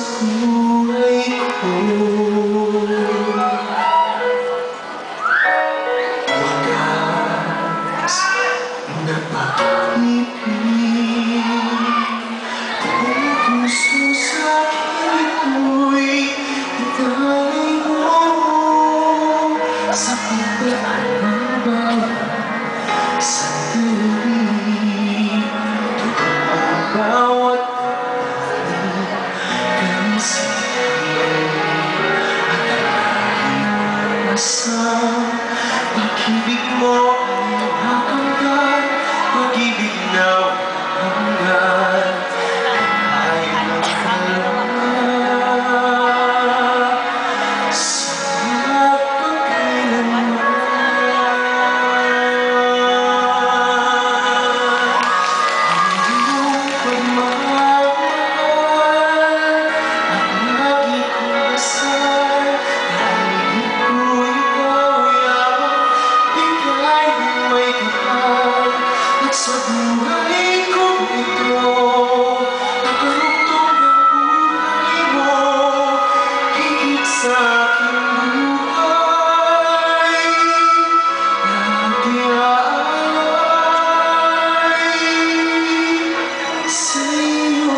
buhay ko. Wagas na pag-ibig, kung puso sa ito'y italay mo. Sa pagdaan ng bawat sandali, ang bawat pag-ibig mo ay hanggan, pag-ibig na hanggan, ay magdala sa pagkailanman. Ang iyong pagmamahal at lagi kong dasal, dahil ito'y sa buhay ko ito, nakarugtong ng buhay mo, higit sa aking buhay, nag-iaalay sa'yo.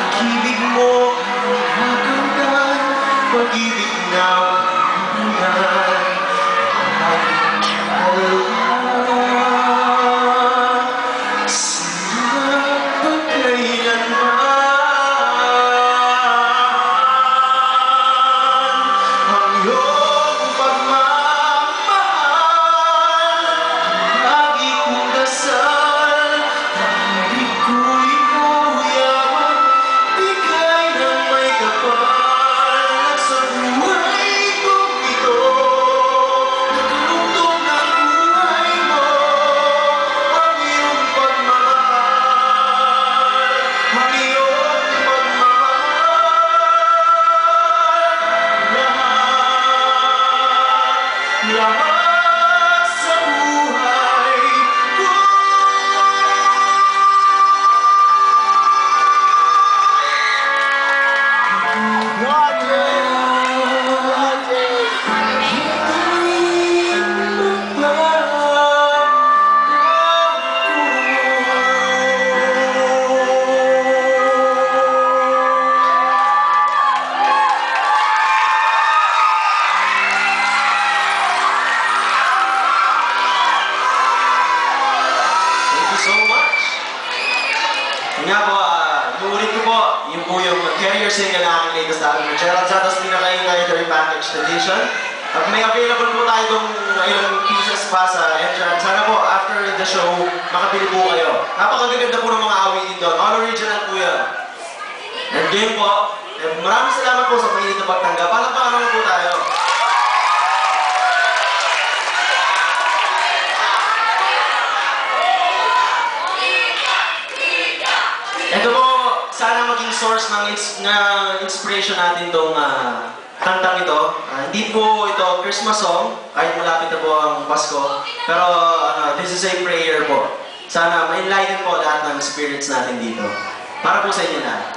Pag-ibig mo ay hanggan, pag-ibig na hanggan, sa pagkailanman. Ang iyong pagmamahal, lagi kong dasal, dahil ko'y lahat sa buhay ko. So much. Nga po, uulit ko po, yung po yung carrier single na aking latest album, Gerald Santos Pinaka-Inventory Package Edition. At may available po tayo itong ilang pieces pa sa entrance. Sana po, after the show, makabili po kayo. Napakagaganda po ng mga awitin doon. All original po yan. And game po, maraming salamat po sa mainit na pagtanggap. Palakpakan naman po tayo. Ito po, sana maging source ng inspiration natin itong kantang ito. Hindi po ito Christmas song, kahit malapit na po ang Pasko. Pero this is a prayer po. Sana ma-enlighten po lahat ng spirits natin dito. Para po sa inyo na.